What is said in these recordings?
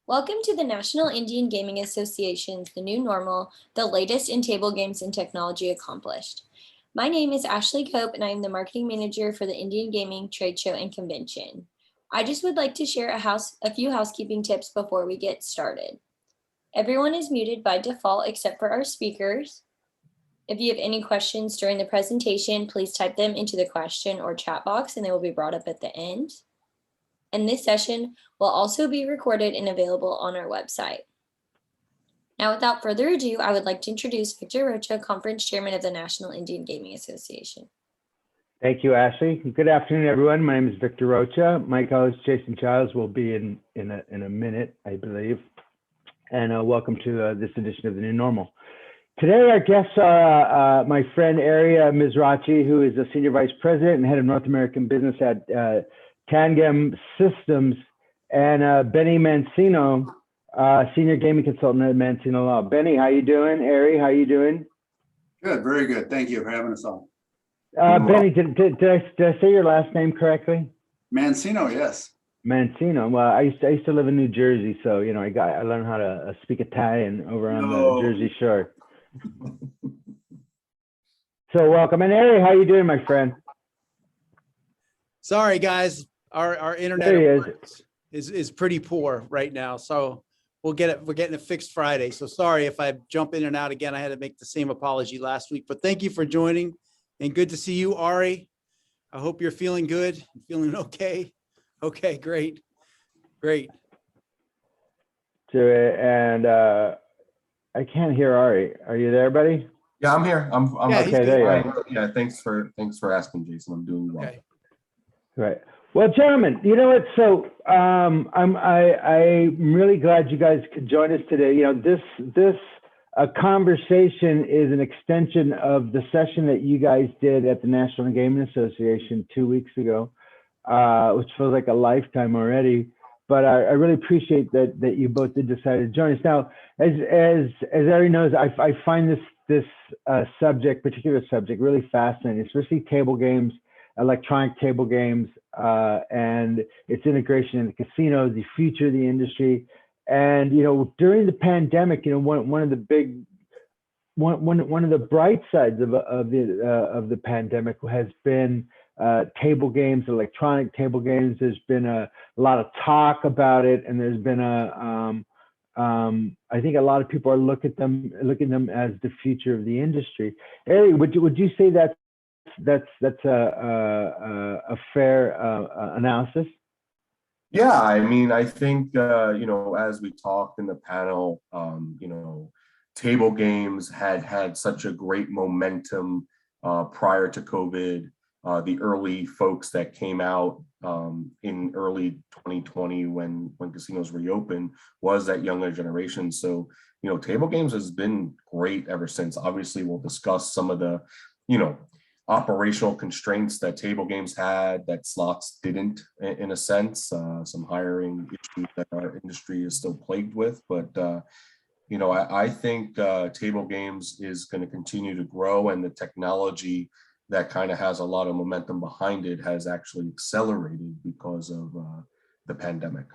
Welcome to the National Indian Gaming Association's The New Normal, the latest in table games and technology accomplished. My name is Ashley Cope, and I am the marketing manager for the Indian Gaming Trade Show and Convention. I just would like to share a few housekeeping tips before we get started. Everyone is muted by default except for our speakers. If you have any questions during the presentation, please type them into the question or chat box and they will be brought up at the end. And this session will also be recorded and available on our website. Now, without further ado, I would like to introduce Victor Rocha, Conference Chairman of the National Indian Gaming Association. Thank you, Ashley. Good afternoon, everyone. My name is Victor Rocha. My colleague Jason Giles will be in a minute, I believe. And welcome to this edition of The New Normal. Today, our guests are my friend Ari Mizrachi, who is the Senior Vice President and Head of North American Business at Tangam Systems, and Bennie Mancino, Senior Gaming Consultant at Mancino Law. Bennie, how you doing? Ari, how you doing? Good, very good. Thank you for having us on. Bennie, did I say your last name correctly? Mancino, yes. Mancino. Well, I used to live in New Jersey, so you know I learned how to speak Italian over on the Jersey Shore. So welcome, and Ari, how you doing, my friend? Sorry, guys. Our internet is pretty poor right now, so we're getting it fixed Friday. So sorry if I jump in and out again. I had to make the same apology last week, but thank you for joining, and good to see you, Ari. I hope you're feeling good, feeling okay. Okay, great. So, and I can't hear Ari. Are you there, buddy? Yeah, I'm here. I'm Yeah, okay. there you are. Yeah, thanks for asking, Jason. I'm doing well. Okay. Right. Well, gentlemen, you know what? So I'm really glad you guys could join us today. You know, this conversation is an extension of the session that you guys did at the National Gaming Association 2 weeks ago, which feels like a lifetime already. But I really appreciate that you both did decide to join us. Now, as Ari knows, I find this particular subject really fascinating, especially table games, electronic table games, and its integration in the casino, the future of the industry. And you know, during the pandemic, you know, one of the bright sides of the pandemic has been table games, electronic table games. There's been a lot of talk about it, and there's been I think a lot of people are looking at them as the future of the industry. Ari, would you say that's a fair analysis? Yeah, I mean, I think you know, as we talked in the panel, you know, table games had such a great momentum prior to COVID. The early folks that came out in early 2020 when casinos reopened was that younger generation. So, you know, table games has been great ever since. Obviously, we'll discuss some of the, you know, operational constraints that table games had that slots didn't, in a sense, some hiring issues that our industry is still plagued with. But, you know, I think table games is going to continue to grow, and the technology that kind of has a lot of momentum behind it has actually accelerated because of the pandemic.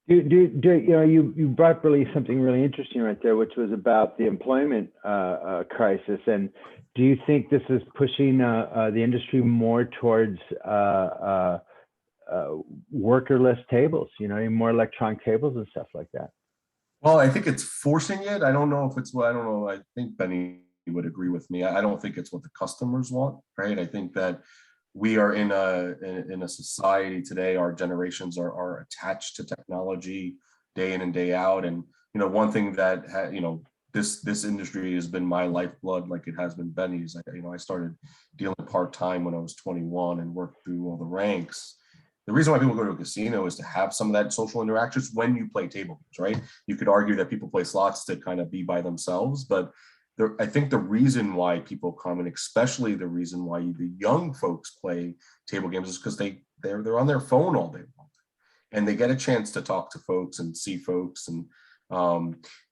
You know, you brought up really something really interesting right there, which was about the employment crisis. And do you think this is pushing the industry more towards workerless tables, you know, more electronic tables and stuff like that? Well, I think it's forcing it. I don't know if it's what, I don't know. I think Bennie would agree with me. I don't think it's what the customers want, right? I think that we are in a society today, our generations are attached to technology day in and day out. And, you know, one thing that, you know, this industry has been my lifeblood, like it has been Bennie's. You know, I started dealing part-time when I was 21 and worked through all the ranks. The reason why people go to a casino is to have some of that social interactions when you play table games, right? You could argue that people play slots to kind of be by themselves, but I think the reason why people come, and especially the reason why the young folks play table games, is because they're on their phone all day long, and they get a chance to talk to folks and see folks. And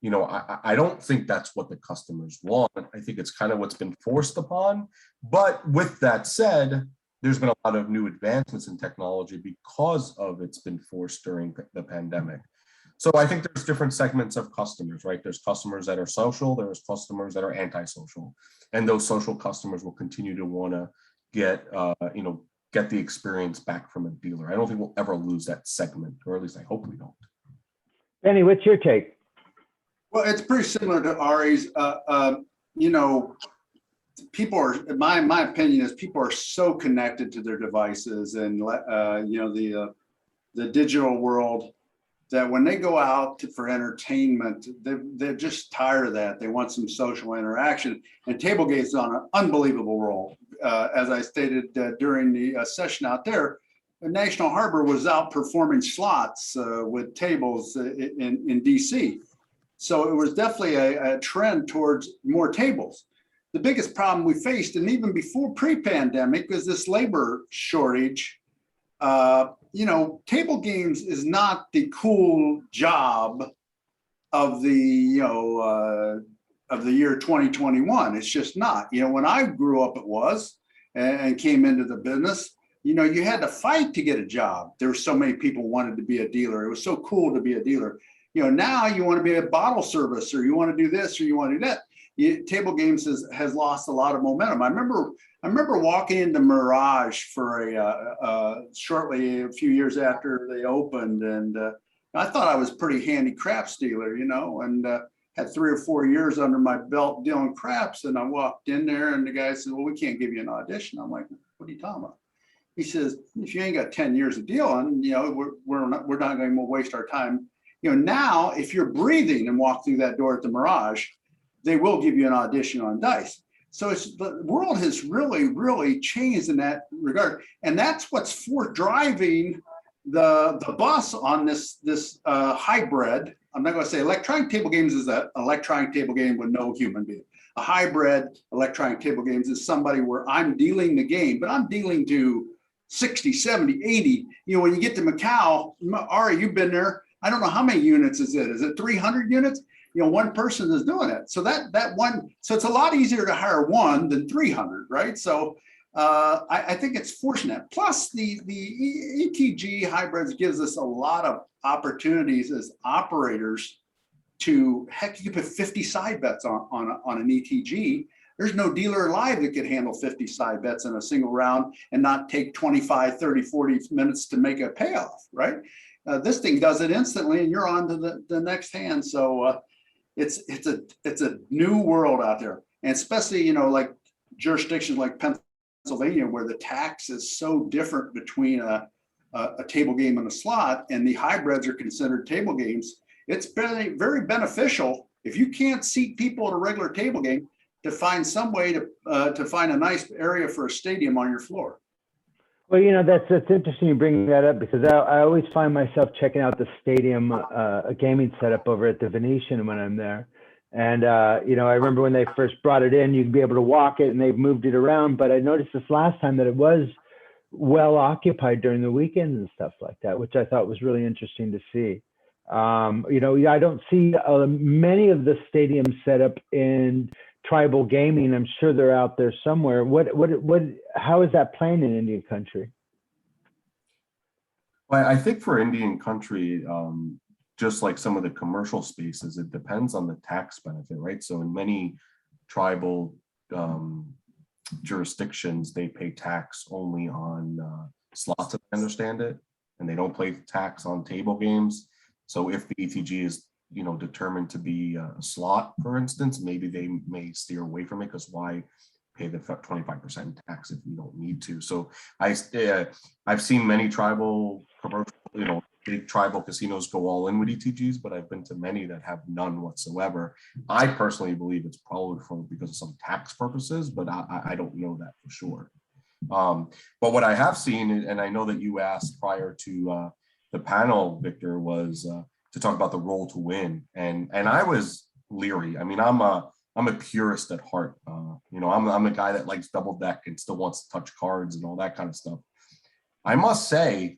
you know, I don't think that's what the customers want. I think it's kind of what's been forced upon. But with that said, there's been a lot of new advancements in technology because of it's been forced during the pandemic. So I think there's different segments of customers, right? There's customers that are social, there's customers that are antisocial, and those social customers will continue to want to get, get the experience back from a dealer. I don't think we'll ever lose that segment, or at least I hope we don't. Bennie, what's your take? Well, it's pretty similar to Ari's. People are, my opinion is people are so connected to their devices and, the digital world, that when they go out for entertainment, they're just tired of that. They want some social interaction, and table games is on an unbelievable role. As I stated during the session out there, National Harbor was outperforming slots with tables in DC. So it was definitely a trend towards more tables. The biggest problem we faced, and even before pre-pandemic, was this labor shortage. Table games is not the cool job of the year 2021. It's just not. When I grew up, it was, and came into the business. You had to fight to get a job. There were so many people wanted to be a dealer. It was so cool to be a dealer. Now you want to be a bottle service, or you want to do this, or you want to do that. Table games has lost a lot of momentum. I remember walking into Mirage for shortly a few years after they opened, and I thought I was a pretty handy craps dealer, and had 3 or 4 years under my belt dealing craps. And I walked in there, and the guy said, "Well, we can't give you an audition." I'm like, "What are you talking about?" He says, "If you ain't got 10 years of dealing, we're not going to waste our time." Now if you're breathing and walk through that door at the Mirage, they will give you an audition on dice. So the world has really, really changed in that regard. And that's what's driving the bus on this hybrid. I'm not going to say electronic table games is an electronic table game with no human being. A hybrid electronic table games is somebody where I'm dealing the game, but I'm dealing to 60, 70, 80. When you get to Macau, Ari, you've been there. I don't know how many units is it? Is it 300 units? One person is doing it. So so it's a lot easier to hire one than 300, right? So I think it's fortunate. Plus the ETG hybrids gives us a lot of opportunities as operators to, heck, you put 50 side bets on an ETG. There's no dealer alive that could handle 50 side bets in a single round and not take 25, 30, 40 minutes to make a payoff, right? This thing does it instantly, and you're on to the next hand. So it's a new world out there, and especially like jurisdictions like Pennsylvania, where the tax is so different between a table game and a slot, and the hybrids are considered table games. It's very, very beneficial if you can't seat people at a regular table game to find some way to find a nice area for a stadium on your floor. Well, that's interesting you bring that up, because I always find myself checking out the stadium gaming setup over at the Venetian when I'm there. And, I remember when they first brought it in, you'd be able to walk it, and they've moved it around. But I noticed this last time that it was well occupied during the weekends and stuff like that, which I thought was really interesting to see. I don't see many of the stadiums set up in tribal gaming. I'm sure they're out there somewhere. How is that playing in Indian country? Well, I think for Indian country, just like some of the commercial spaces, it depends on the tax benefit, right? So in many tribal jurisdictions, they pay tax only on slots, as I understand it, and they don't pay tax on table games. So if the ETG is determined to be a slot, for instance, maybe they may steer away from it, because why pay the 25% tax if you don't need to? So I've seen many tribal commercial, big tribal casinos go all in with ETGs, but I've been to many that have none whatsoever. I personally believe it's probably because of some tax purposes, but I don't know that for sure. But what I have seen, and I know that you asked prior to the panel, Victor, was to talk about the roll to win, and I was leery. I mean, I'm a purist at heart. I'm a guy that likes double deck and still wants to touch cards and all that kind of stuff. I must say,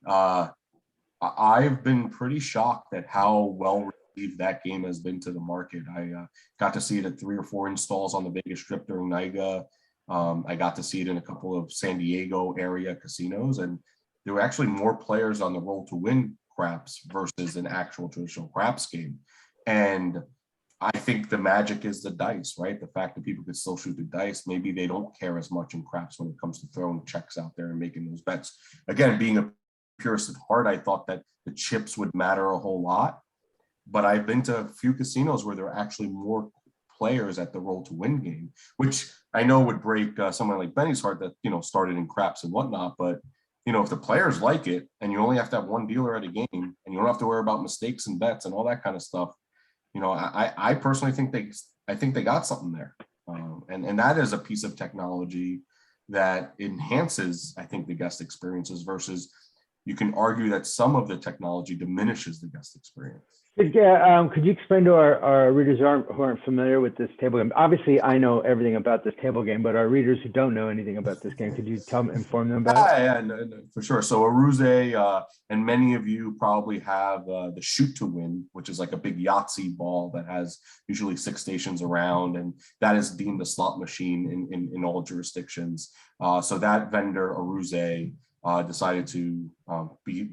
I've been pretty shocked at how well received that game has been to the market. I got to see it at 3 or 4 installs on the Vegas Strip during NIGA. I got to see it in a couple of San Diego area casinos, and there were actually more players on the roll to win craps versus an actual traditional craps game. And I think the magic is the dice, right? The fact that people could still shoot the dice, maybe they don't care as much in craps when it comes to throwing checks out there and making those bets. Again, being a purist at heart, I thought that the chips would matter a whole lot, but I've been to a few casinos where there are actually more players at the roll to win game, which I know would break someone like Benny's heart that, you know, started in craps and whatnot. But, you know, if the players like it and you only have to have one dealer at a game and you don't have to worry about mistakes and bets and all that kind of stuff, you know, I personally think they got something there. And that is a piece of technology that enhances, I think, the guest experiences versus you can argue that some of the technology diminishes the guest experience. Could you explain to our readers who aren't familiar with this table game? Obviously, I know everything about this table game, but our readers who don't know anything about this game, could you inform them about it? Yeah, no, for sure. So Aruze, and many of you probably have the shoot to win, which is like a big Yahtzee ball that has usually 6 stations around, and that is deemed a slot machine in all jurisdictions. So that vendor, Aruze, decided to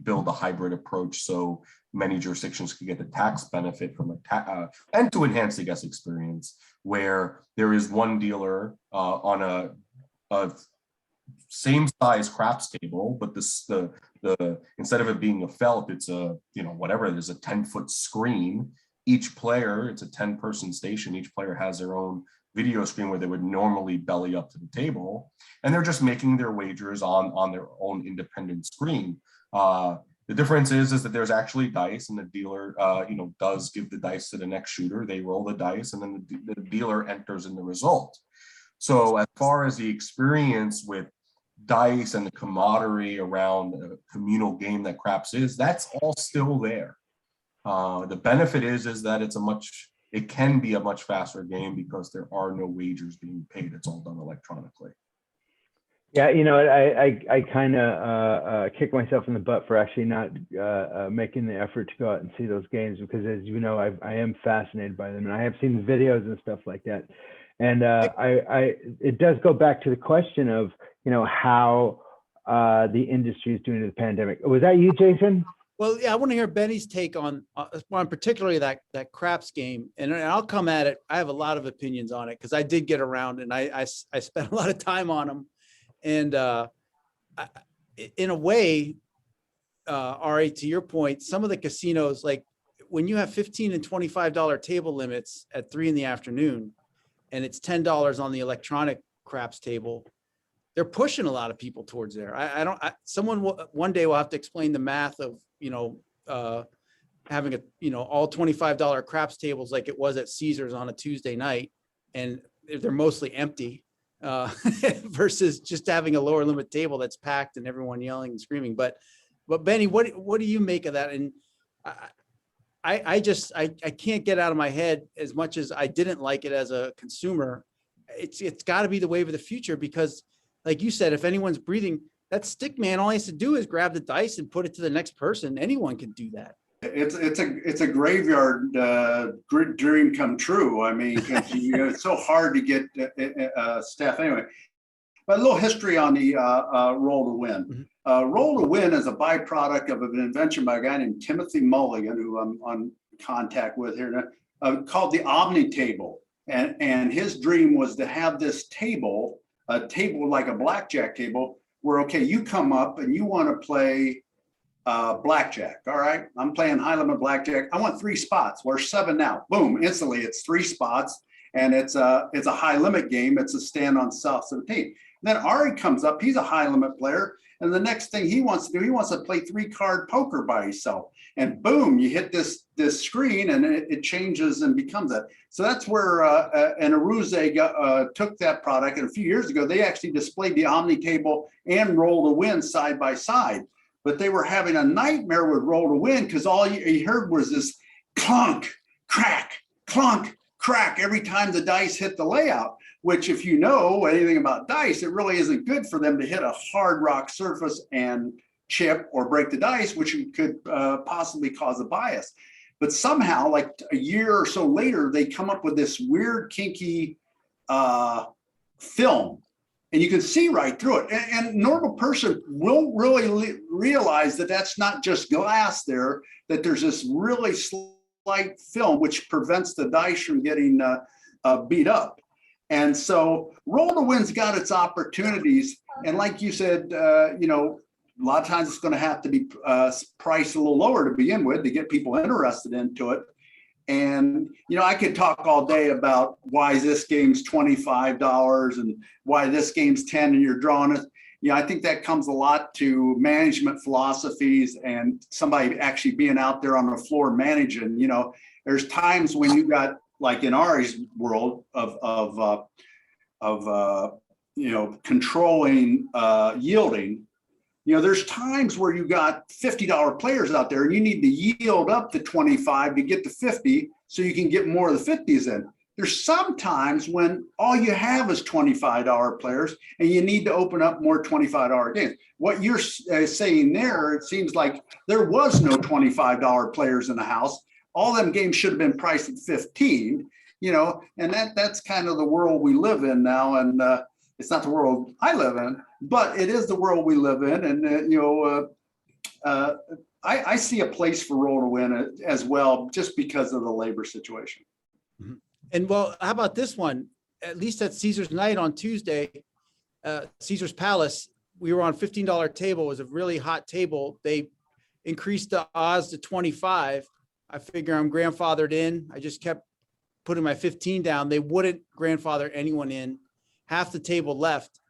build a hybrid approach so many jurisdictions could get the tax benefit from and to enhance the guest experience, where there is one dealer on a same size craps table, but the instead of it being a felt, it's a, you know, whatever, there's a 10-foot screen. Each player, it's a 10-person station. Each player has their own video screen where they would normally belly up to the table, and they're just making their wagers on their own independent screen. The difference is that there's actually dice, and the dealer, you know, does give the dice to the next shooter. They roll the dice, and then the dealer enters in the result. So as far as the experience with dice and the camaraderie around a communal game that craps is, that's all still there. The benefit is that it can be a much faster game because there are no wagers being paid. It's all done electronically. Yeah, you know, I kind of kick myself in the butt for actually not making the effort to go out and see those games, because, as you know, I am fascinated by them, and I have seen the videos and stuff like that. And it does go back to the question of, you know, how the industry is doing to the pandemic. Was that you, Jason? Well, yeah, I want to hear Benny's take on particularly that craps game, and I'll come at it. I have a lot of opinions on it because I did get around and I spent a lot of time on them. And in a way, Ari, to your point, some of the casinos, like when you have $15 and $25 table limits at 3 p.m, and it's $10 on the electronic craps table, they're pushing a lot of people towards there. Someone one day will have to explain the math of, you know, having all $25 craps tables like it was at Caesars on a Tuesday night, and they're mostly empty. Versus just having a lower limit table that's packed and everyone yelling and screaming. But Benny, what do you make of that? And I can't get out of my head, as much as I didn't like it as a consumer. It's got to be the wave of the future, because, like you said, if anyone's breathing, that stick man, all he has to do is grab the dice and put it to the next person. Anyone can do that. It's a graveyard dream come true. I mean, you know, it's so hard to get staff anyway. But a little history on the roll to win. Mm-hmm. Roll to win is a byproduct of an invention by a guy named Timothy Mulligan, who I'm on contact with here, called the Omni table. And his dream was to have this table, a table like a blackjack table, where, okay, you come up and you want to play blackjack. All right, I'm playing high limit blackjack. I want 3 spots. We're 7 now. Boom! Instantly, it's 3 spots, and it's a high limit game. It's a stand on South 17. Then Ari comes up. He's a high limit player, and the next thing he wants to do, he wants to play 3-card poker by himself. And boom! You hit this screen, and it changes and becomes that. So that's where and Aruze took that product, and a few years ago they actually displayed the Omni table and Roll to Win side by side. But they were having a nightmare with Roll to Win, because all you heard was this clunk, crack, every time the dice hit the layout, which, if you know anything about dice, it really isn't good for them to hit a hard rock surface and chip or break the dice, which could possibly cause a bias. But somehow, like a year or so later, they come up with this weird, kinky film. and you can see right through it. And normal person won't really realize that that's not just glass there, that there's this really slight film which prevents the dice from getting beat up. And so roll to win's got its opportunities. And like you said, you know, a lot of times it's going to have to be priced a little lower to begin with to get people interested into it. And, you know, I could talk all day about why this game's $25 and why this game's 10 and you're drawing it. You know, I think that comes a lot to management philosophies and somebody actually being out there on the floor managing. You know, there's times when you got, like in our world of you know, controlling yielding. You know, there's times where you got $50 players out there and you need to yield up to 25 to get to 50 so you can get more of the 50s in. There's some times when all you have is $25 players and you need to open up more $25 games. What you're saying there, it seems like there was no $25 players in the house. All them games should have been priced at 15, you know, and that's kind of the world we live in now. And it's not the world I live in, but it is the world we live in. And, you know, I see a place for roll to win as well, just because of the labor situation. Mm-hmm. And well, how about this one? At least at Caesar's Night on Tuesday, Caesar's Palace, we were on $15 table. It was a really hot table. They increased the odds to 25. I figure I'm grandfathered in. I just kept putting my 15 down. They wouldn't grandfather anyone in. Half the table left.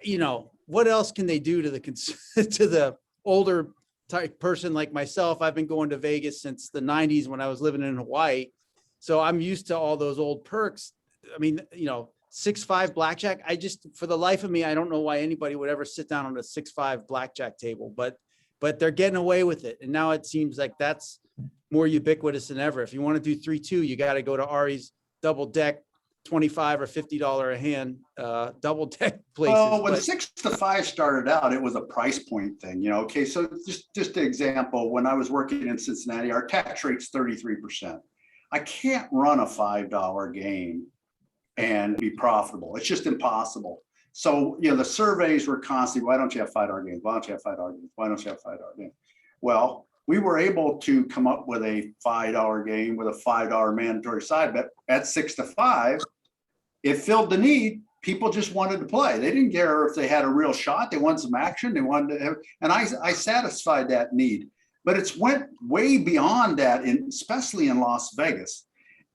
You know, what else can they do to the to the older type person like myself? I've been going to Vegas since the 90s when I was living in Hawaii. So I'm used to all those old perks. I mean, you know, 6-5 blackjack. I just, for the life of me, I don't know why anybody would ever sit down on a 6-5 blackjack table, but they're getting away with it. And now it seems like that's more ubiquitous than ever. If you want to do 3-2, you got to go to Ari's double deck, $25 or $50 a hand, double deck places. Well, when 6-5 started out, it was a price point thing, you know. Okay, so just an example, when I was working in Cincinnati, our tax rate's 33%. I can't run a $5 game and be profitable. It's just impossible. So, you know, the surveys were constantly, why don't you have $5 games? Why don't you have $5 games? Why don't you have $5 games? Well, we were able to come up with a $5 game with a $5 mandatory side bet at 6-5. It filled the need. People just wanted to play. They didn't care if they had a real shot. They wanted some action. They wanted to have, and I satisfied that need. But it's went way beyond that, especially in Las Vegas.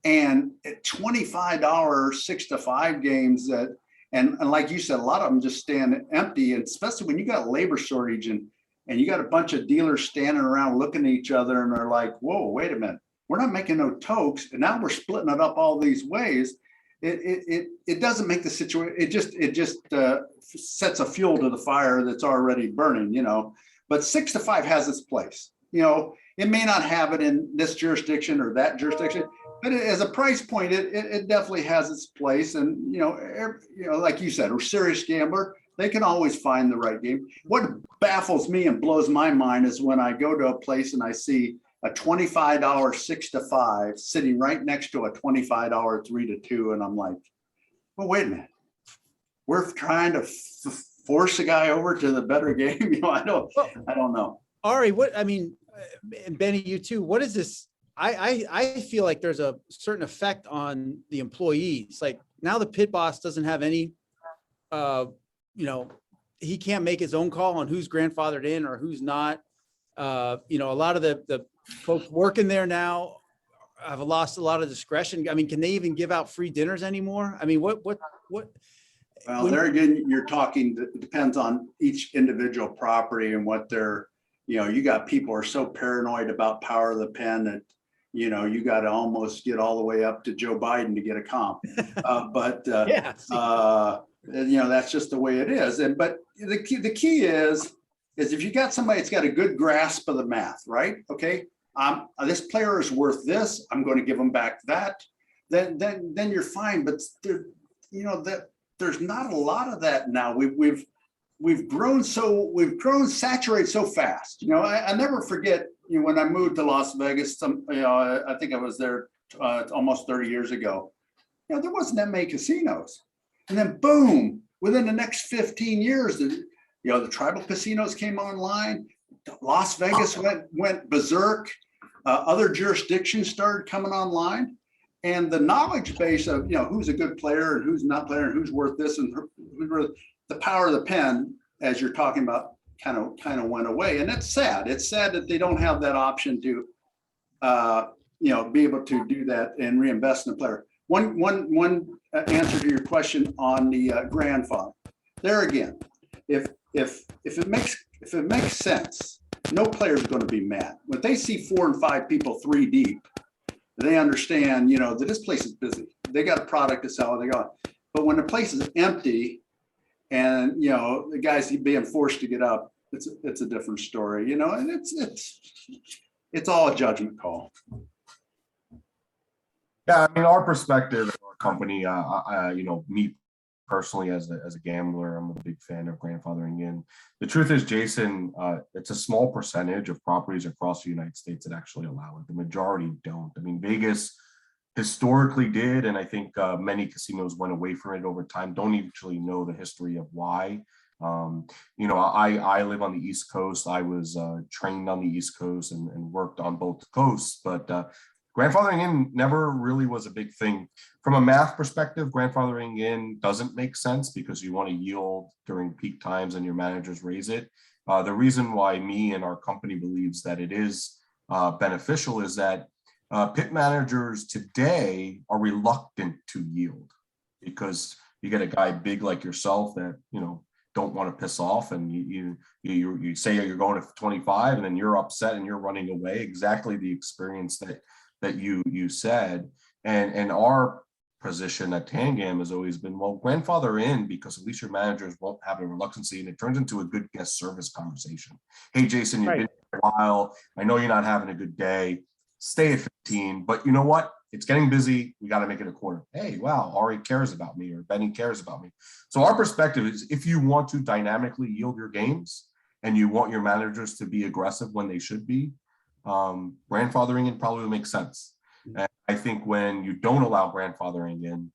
And at $25 6-5 games that, and like you said, a lot of them just stand empty. And especially when you got a labor shortage and you got a bunch of dealers standing around looking at each other and they're like, whoa, wait a minute, we're not making no tokes. And now we're splitting it up all these ways. It doesn't make the situation, it just sets a fuel to the fire that's already burning, you know. But 6-5 has its place. You know, it may not have it in this jurisdiction or that jurisdiction, but as a price point, it definitely has its place. And, you know, like you said, a serious gambler, they can always find the right game. What baffles me and blows my mind is when I go to a place and I see a $25 6-5 sitting right next to a $25 3-2. And I'm like, well, wait a minute. We're trying to force a guy over to the better game. You know, I don't know. Ari, what, I mean, and Benny, you too, what is this? I feel like there's a certain effect on the employees. Like now the pit boss doesn't have any, you know, he can't make his own call on who's grandfathered in or who's not. You know, a lot of the folks working there now have lost a lot of discretion. I mean, can they even give out free dinners anymore? I mean, what? Well, there again, you're talking, it depends on each individual property and what they're, you know, you got people who are so paranoid about power of the pen that, you know, you got to almost get all the way up to Joe Biden to get a comp. Yeah. You know, that's just the way it is. And but the key is if you got somebody that's got a good grasp of the math, right? Okay, this player is worth this. I'm going to give them back that. Then you're fine. But there, you know, that there's not a lot of that now. We've grown saturated so fast. You know, I never forget. You know, when I moved to Las Vegas, you know, I think I was there almost 30 years ago. You know, there wasn't that many casinos. And then boom, within the next 15 years, the tribal casinos came online. Las Vegas went berserk. Other jurisdictions started coming online. And the knowledge base of, who's a good player and who's not player and who's worth this and who's worth the power of the pen, as you're talking about, kind of went away. And that's sad. It's sad that they don't have that option to, be able to do that and reinvest in the player. One answer to your question on the grandfather. There again, if it makes sense, no player is going to be mad. When they see 4 and 5 people 3 deep, they understand, that this place is busy. They got a product to sell. They got, but when the place is empty, and the guys being forced to get up, it's a different story, and it's all a judgment call. Yeah, I mean, our perspective, our company, me personally as a gambler, I'm a big fan of grandfathering in. The truth is, Jason, it's a small percentage of properties across the United States that actually allow it. The majority don't. I mean, Vegas historically did, and I think many casinos went away from it over time. Don't actually know the history of why. I live on the East Coast. I was trained on the East Coast and worked on both coasts, but grandfathering in never really was a big thing. From a math perspective, grandfathering in doesn't make sense because you want to yield during peak times and your managers raise it. The reason why me and our company believes that it is beneficial is that pit managers today are reluctant to yield because you get a guy big like yourself that, don't want to piss off, and you say you're going to 25 and then you're upset and you're running away. Exactly the experience that you said. And our position at Tangam has always been, well, grandfather in, because at least your managers won't have a reluctancy, and it turns into a good guest service conversation. Hey, Jason, you've been here a while. I know you're not having a good day. Stay at 15, but you know what? It's getting busy. We got to make it a quarter. Hey, wow, Ari cares about me, or Bennie cares about me. So our perspective is, if you want to dynamically yield your games and you want your managers to be aggressive when they should be, grandfathering in probably makes sense. And I think when you don't allow grandfathering in,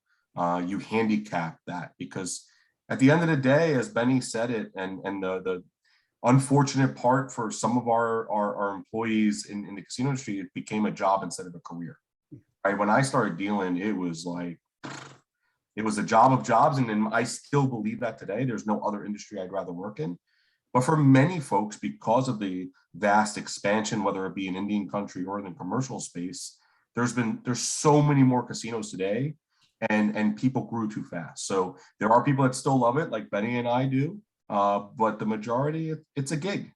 you handicap that, because at the end of the day, as Bennie said it, and the unfortunate part for some of our employees in the casino industry, it became a job instead of a career. Right? When I started dealing, it was a job of jobs, and I still believe that today. There's no other industry I'd rather work in. But for many folks, because of the vast expansion, whether it be in Indian country or in the commercial space, there's so many more casinos today, and people grew too fast. So there are people that still love it, like Bennie and I do, but the majority, it's a gig.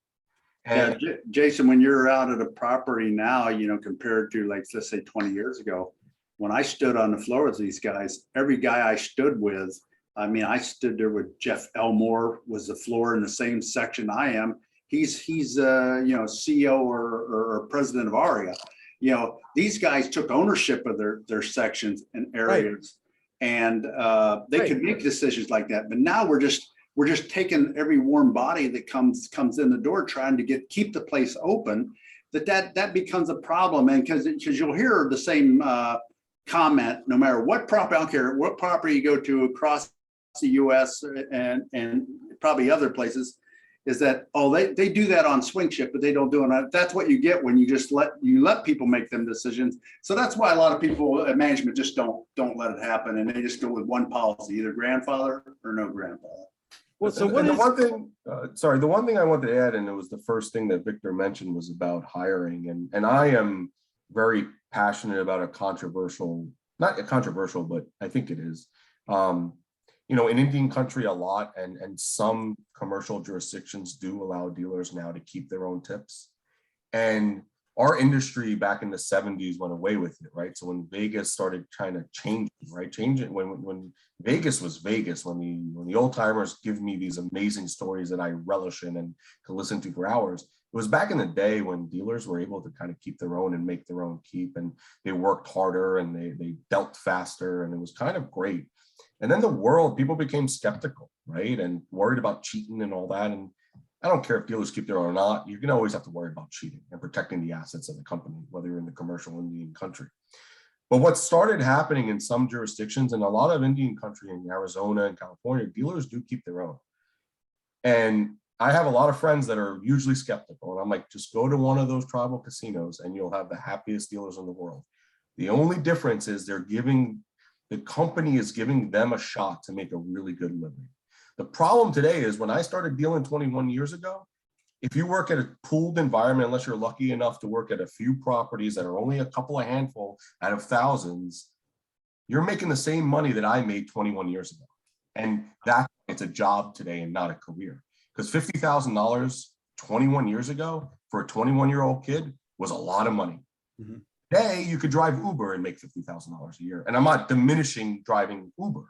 And yeah, Jason, when you're out at a property now, compared to, like, let's say 20 years ago, when I stood on the floor with these guys, every guy I stood with, I stood there with Jeff Elmore, was the floor in the same section I am. He's CEO or president of ARIA. These guys took ownership of their sections and areas, and they could make decisions like that. But now we're just taking every warm body that comes in the door, trying to keep the place open. That becomes a problem, and because you'll hear the same comment no matter what property. I don't care what property you go to across the U.S. and probably other places, is that, they do that on swing shift, but they don't do it. That's what you get when you just let people make them decisions. So that's why a lot of people at management just don't let it happen, and they just go with one policy, either grandfather or no grandfather. Well, so the one thing I wanted to add, and it was the first thing that Victor mentioned, was about hiring, and I am very passionate about not a controversial, but I think it is. In Indian country a lot, and some commercial jurisdictions do allow dealers now to keep their own tips. And our industry back in the 70s went away with it, right? So when Vegas started trying to change it, when Vegas was Vegas, when the old timers give me these amazing stories that I relish in and can listen to for hours, it was back in the day when dealers were able to kind of keep their own and make their own keep, and they worked harder and they dealt faster, and it was kind of great. And then people became skeptical, right? And worried about cheating and all that. And I don't care if dealers keep their own or not, you're going to always have to worry about cheating and protecting the assets of the company, whether you're in the commercial Indian country. But what started happening in some jurisdictions and a lot of Indian country in Arizona and California, dealers do keep their own. And I have a lot of friends that are usually skeptical. And I'm like, just go to one of those tribal casinos and you'll have the happiest dealers in the world. The only difference is the company is giving them a shot to make a really good living. The problem today is when I started dealing 21 years ago, if you work at a pooled environment, unless you're lucky enough to work at a few properties that are only a couple of handful out of thousands, you're making the same money that I made 21 years ago. And it's a job today and not a career. Because $50,000 21 years ago for a 21-year-old kid was a lot of money. Mm-hmm. Today, you could drive Uber and make $50,000 a year. And I'm not diminishing driving Uber,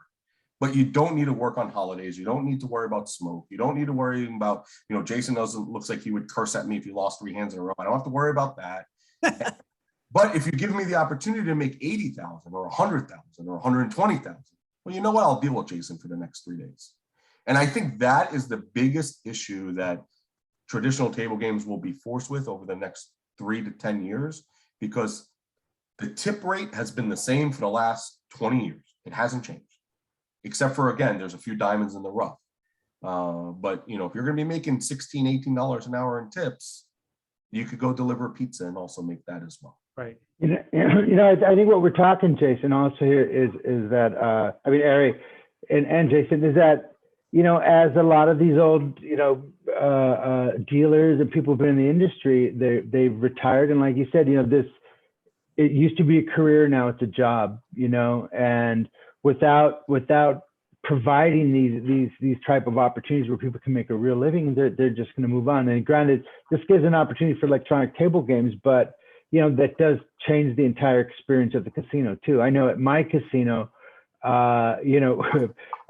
but you don't need to work on holidays. You don't need to worry about smoke. You don't need to worry about, Jason looks like he would curse at me if he lost 3 hands in a row. I don't have to worry about that. But if you give me the opportunity to make 80,000 or 100,000 or 120,000, well, you know what? I'll deal with Jason for the next 3 days. And I think that is the biggest issue that traditional table games will be forced with over the next 3 to 10 years, because the tip rate has been the same for the last 20 years. It hasn't changed, except for, again, there's a few diamonds in the rough. But, if you're going to be making $16, $18 an hour in tips, you could go deliver pizza and also make that as well. Right. I think what we're talking, Jason, also here is that, Ari and Jason, is that, as a lot of these old, dealers and people who've been in the industry, they've retired. And like you said, it used to be a career, now it's a job, and without providing these type of opportunities where people can make a real living, they're just going to move on. And granted, this gives an opportunity for electronic table games, but that does change the entire experience of the casino too. I know at my casino, I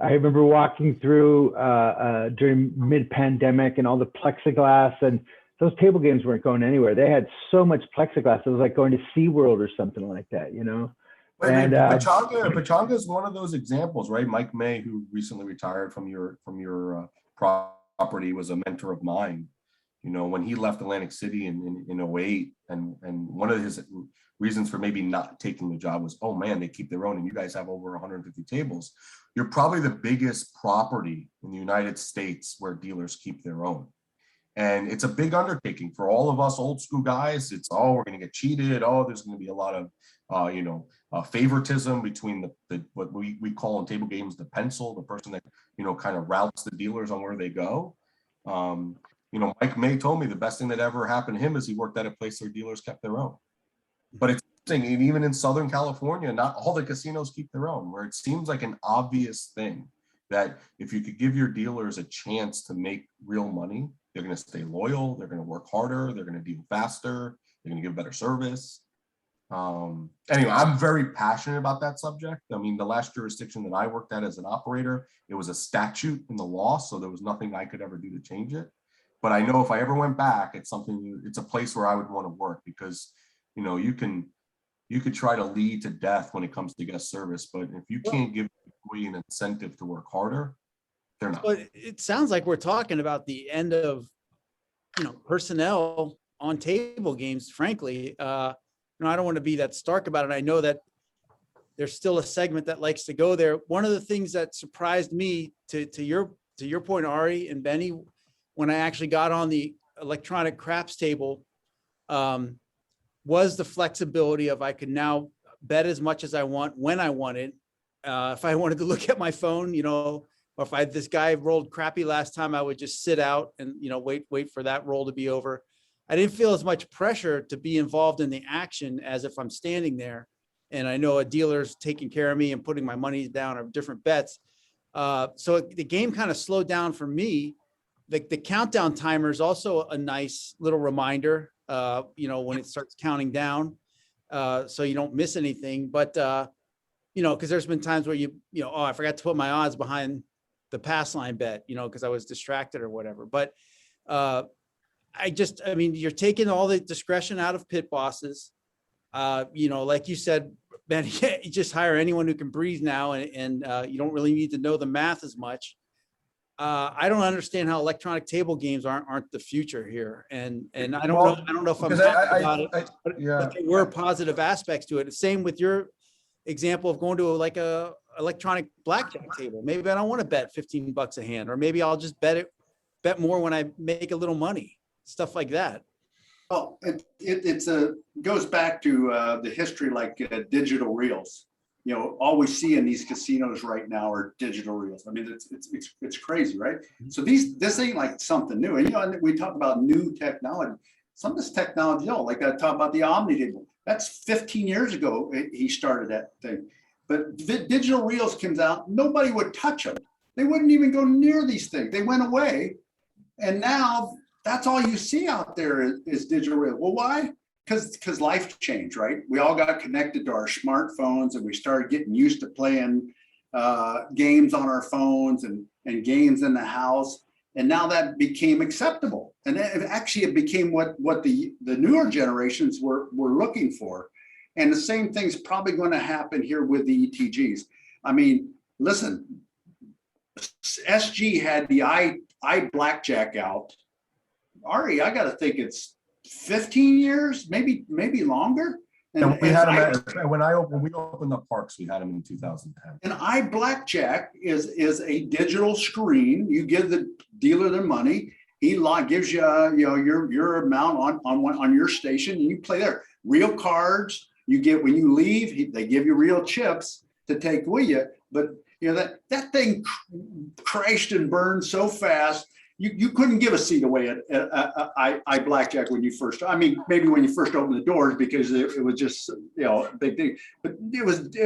remember walking through during mid-pandemic and all the plexiglass, and those table games weren't going anywhere. They had so much plexiglass. It was like going to SeaWorld or something like that, And Pechanga is one of those examples, right? Mike May, who recently retired from your property, was a mentor of mine. When he left Atlantic City in 08, and one of his reasons for maybe not taking the job was, oh man, they keep their own and you guys have over 150 tables. You're probably the biggest property in the United States where dealers keep their own. And it's a big undertaking for all of us old school guys. It's, we're going to get cheated. There's going to be a lot of favoritism between the what we call in table games the pencil, the person that kind of routes the dealers on where they go. Mike May told me the best thing that ever happened to him is he worked at a place where dealers kept their own. But it's interesting, and even in Southern California, not all the casinos keep their own, where it seems like an obvious thing that if you could give your dealers a chance to make real money, they're going to stay loyal, they're going to work harder, they're going to deal faster, they're going to give better service. Anyway, I'm very passionate about that subject. I mean, the last jurisdiction that I worked at as an operator, it was a statute in the law, so there was nothing I could ever do to change it. But I know if I ever went back, it's a place where I would want to work, because you could try to lead to death when it comes to guest service, but if you can't give the employee an incentive to work harder, they're not. But it sounds like we're talking about the end of, personnel on table games, frankly. I don't want to be that stark about it. I know that there's still a segment that likes to go there. One of the things that surprised me, to your point, Ari and Bennie, when I actually got on the electronic craps table, was the flexibility of I could now bet as much as I want when I wanted. If I wanted to look at my phone, or if this guy rolled crappy last time, I would just sit out and, wait for that roll to be over. I didn't feel as much pressure to be involved in the action as if I'm standing there and I know a dealer's taking care of me and putting my money down or different bets. So the game kind of slowed down for me. The countdown timer is also a nice little reminder, when it starts counting down, so you don't miss anything. But, because there's been times where I forgot to put my odds behind the pass line bet, because I was distracted or whatever. But you're taking all the discretion out of pit bosses. Like you said, Ben, you just hire anyone who can breathe now, and you don't really need to know the math as much. I don't understand how electronic table games aren't the future here, and I don't know if I'm happy about it, but there were positive aspects to it. Same with your example of going to like a electronic blackjack table. Maybe I don't want to bet 15 bucks a hand, or maybe I'll just bet more when I make a little money, stuff like that. Well, it's goes back to the history, like digital reels. You know, all we see in these casinos right now are digital reels. I mean, it's crazy, right? So this ain't like something new. And you know, and we talk about new technology. Some of this technology, like I talk about the Omni table. That's 15 years ago he started that thing. But digital reels comes out, nobody would touch them. They wouldn't even go near these things. They went away, and now that's all you see out there is digital reel. Well, why? Because life changed, right? We all got connected to our smartphones, and we started getting used to playing games on our phones and games in the house. And now that became acceptable. And it became what the newer generations were looking for. And the same thing's probably going to happen here with the ETGs. I mean, listen, SG had the I blackjack out. Ari, I got to think it's 15 years, maybe longer. And we had them when we opened the parks, we had them in 2010. And I blackjack is a digital screen. You give the dealer their money. He gives you your amount on your station, and you play there. Real cards you get when you leave. They give you real chips to take with you. But you know that thing crashed and burned so fast. You couldn't give a seat away at I blackjack when you first. I mean, maybe when you first opened the doors, because it was just a big thing. But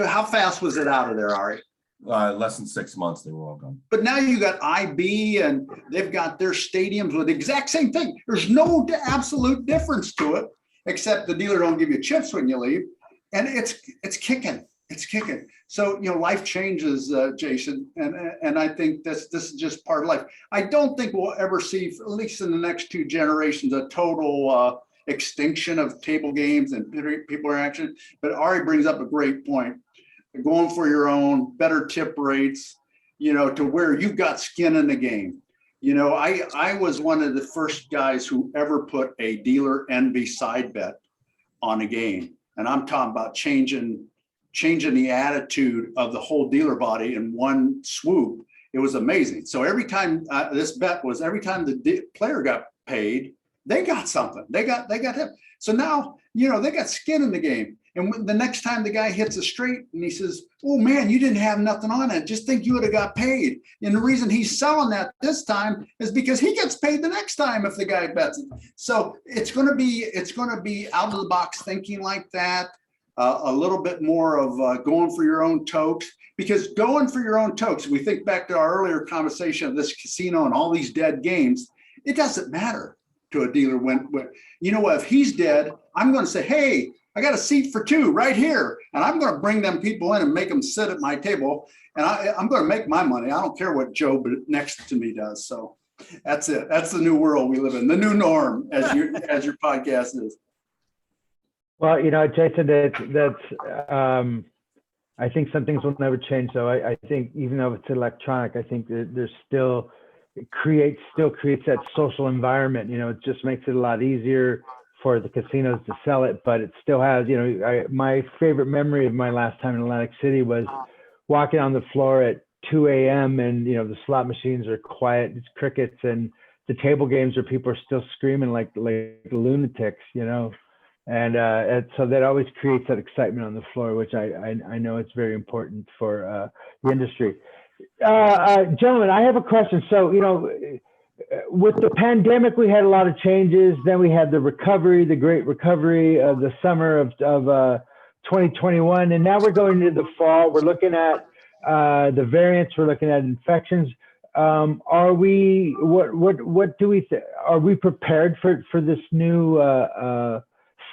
how fast was it out of there, Ari? Less than 6 months, they were all gone. But now you got IB, and they've got their stadiums with the exact same thing. There's no absolute difference to it, except the dealer don't give you chips when you leave, and it's kicking. It's kicking. So, you know, life changes, Jason. And I think this is just part of life. I don't think we'll ever see, at least in the next 2 generations, a total extinction of table games and people interaction. But Ari brings up a great point. Going for your own, better tip rates, you know, to where you've got skin in the game. You know, I was one of the first guys who ever put a dealer envy side bet on a game. And I'm talking about changing the attitude of the whole dealer body in one swoop. It was amazing. So every time this bet was, every time the player got paid, they got something. They got him. So now, you know, they got skin in the game. And the next time the guy hits a straight and he says, oh man, you didn't have nothing on it. Just think you would have got paid. And the reason he's selling that this time is because he gets paid the next time if the guy bets it. So it's going to be out of the box thinking like that. A little bit more of going for your own tokes, because going for your own tokes, we think back to our earlier conversation of this casino and all these dead games, it doesn't matter to a dealer when you know what, if he's dead, I'm going to say, hey, I got a seat for 2 right here, and I'm going to bring them people in and make them sit at my table, and I'm going to make my money. I don't care what Joe next to me does. So that's it. That's the new world we live in, the new norm, as your podcast is. Well, you know, Jason, that's I think some things will never change. So I think even though it's electronic, I think that there's still creates that social environment. You know, it just makes it a lot easier for the casinos to sell it, but it still has, you know, my favorite memory of my last time in Atlantic City was walking on the floor at 2 a.m. and, you know, the slot machines are quiet, it's crickets, and the table games where people are still screaming like lunatics, you know. And so that always creates that excitement on the floor, which I know it's very important for the industry. Gentlemen, I have a question. So, you know, with the pandemic, we had a lot of changes. Then we had the recovery, the great recovery of the summer of 2021. And now we're going into the fall. We're looking at the variants. We're looking at infections. Are we, what do we, are we prepared for this new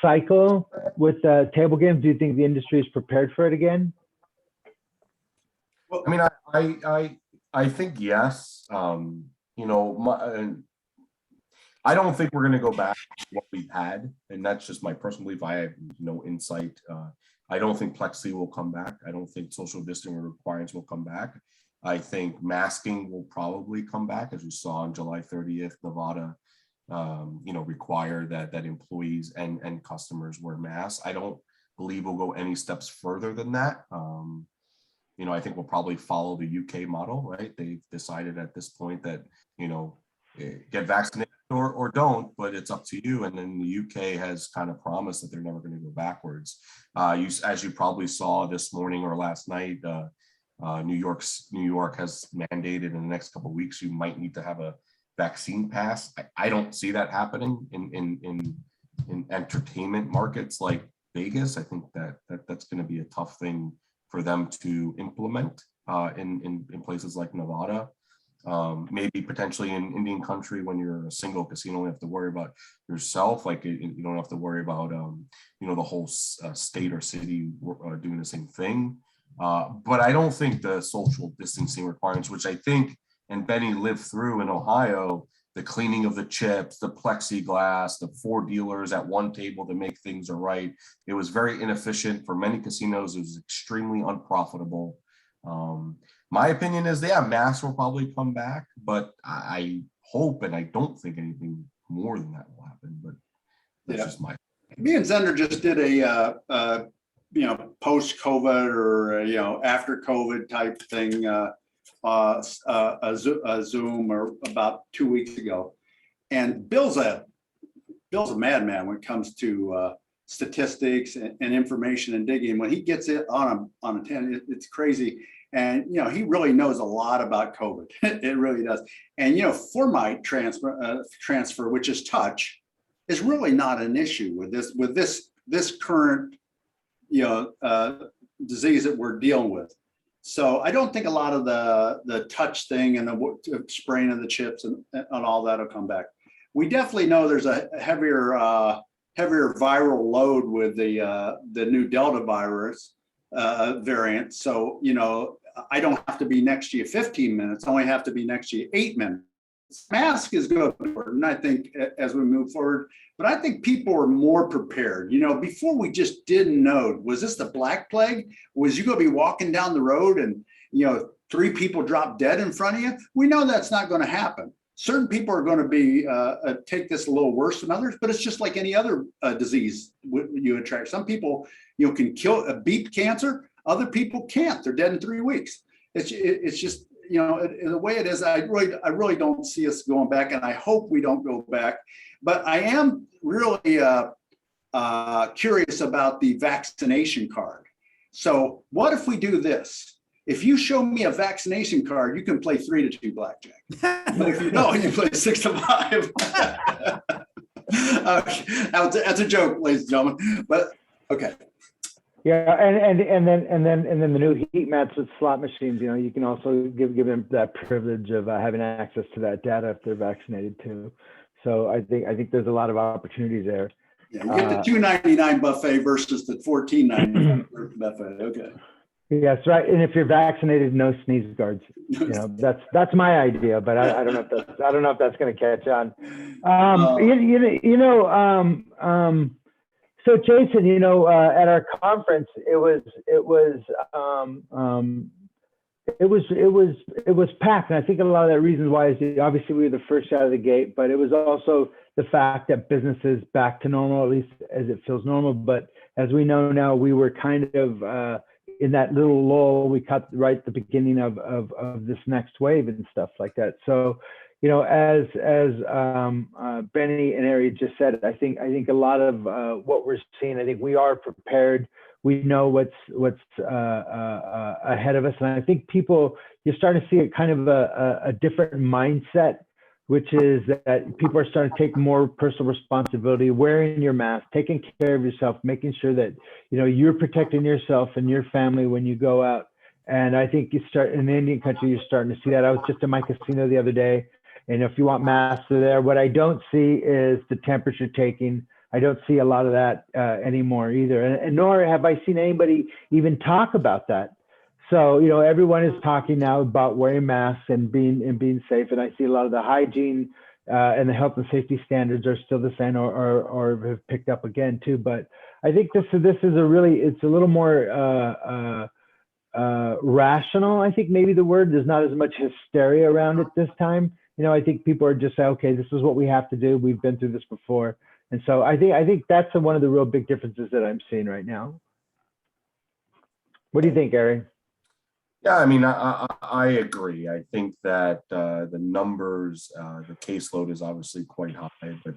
cycle with table games? Do you think the industry is prepared for it again? Well, I mean, I think yes. You know, I don't think we're going to go back to what we've had, and that's just my personal belief. I have no insight. I don't think plexi will come back. I don't think social distancing requirements will come back. I think masking will probably come back, as we saw on July 30th, Nevada, you know, require that employees and customers wear masks. I don't believe we'll go any steps further than that. I think we'll probably follow the UK model, right? They've decided at this point that, get vaccinated or don't, but it's up to you. And then the UK has kind of promised that they're never going to go backwards. As you probably saw this morning or last night, New York has mandated in the next couple of weeks, you might need to have a vaccine pass. I don't see that happening in entertainment markets like Vegas. I think that's going to be a tough thing for them to implement in places like Nevada. Maybe potentially in Indian country, when you're a single casino, you have to worry about yourself. Like you don't have to worry about the whole state or city doing the same thing. But I don't think the social distancing requirements, which I think and Bennie lived through in Ohio, the cleaning of the chips, the plexiglass, the 4 dealers at one table to make things right. It was very inefficient for many casinos. It was extremely unprofitable. My opinion is, masks will probably come back, but I hope and I don't think anything more than that will happen. But that's just my. Me and Zender just did a post-COVID or after COVID type thing, a Zoom or about 2 weeks ago, and Bill's a madman when it comes to statistics and information and digging. When he gets it on a 10, it's crazy. And, he really knows a lot about COVID. It really does. And, Formite transfer, which is touch, is really not an issue with this current, disease that we're dealing with. So I don't think a lot of the touch thing and the spraying of the chips and all that will come back. We definitely know there's a heavier viral load with the new Delta virus variant. So, I don't have to be next to you 15 minutes. I only have to be next to you 8 minutes. Mask is good, and I think as we move forward, but I think people are more prepared. Before we just didn't know, was this the Black Plague? Was you going to be walking down the road and, 3 people drop dead in front of you? We know that's not going to happen. Certain people are going to be take this a little worse than others, but it's just like any other disease you attract. Some people, can beat cancer. Other people can't. They're dead in 3 weeks. It's just, the way it is. I really don't see us going back, and I hope we don't go back. But I am really curious about the vaccination card. So what if we do this? If you show me a vaccination card, you can play 3-2 blackjack. But if you don't, you play 6-5. That's a joke, ladies and gentlemen. But okay. Yeah, and then the new heat mats with slot machines. You can also give them that privilege of having access to that data if they're vaccinated too. So I think there's a lot of opportunities there. Yeah, you get the $2.99 buffet versus the $14.99 buffet. Okay. Yes, right. And if you're vaccinated, no sneeze guards. That's my idea, but I don't know if that's going to catch on. So Jason, at our conference, it was packed, and I think a lot of that reason why is obviously we were the first out of the gate, but it was also the fact that business is back to normal, at least as it feels normal. But as we know now, we were kind of in that little lull. We cut right at the beginning of this next wave and stuff like that. So, as Bennie and Ari just said, I think a lot of what we're seeing, I think we are prepared. We know what's ahead of us, and I think you're starting to see a kind of a different mindset, which is that people are starting to take more personal responsibility, wearing your mask, taking care of yourself, making sure that you're protecting yourself and your family when you go out. And I think you start in the Indian country, you're starting to see that. I was just in my casino the other day. And if you want masks, they're there. What I don't see is the temperature taking. I don't see a lot of that anymore either. And nor have I seen anybody even talk about that. So, everyone is talking now about wearing masks and being safe. And I see a lot of the hygiene and the health and safety standards are still the same or have picked up again too. But I think this is it's a little more rational. I think maybe the word, there's not as much hysteria around it this time. I think people are just saying, okay, this is what we have to do. We've been through this before. And so I think that's one of the real big differences that I'm seeing right now. What do you think, Gary? Yeah, I mean, I agree. I think that the numbers, the caseload is obviously quite high, but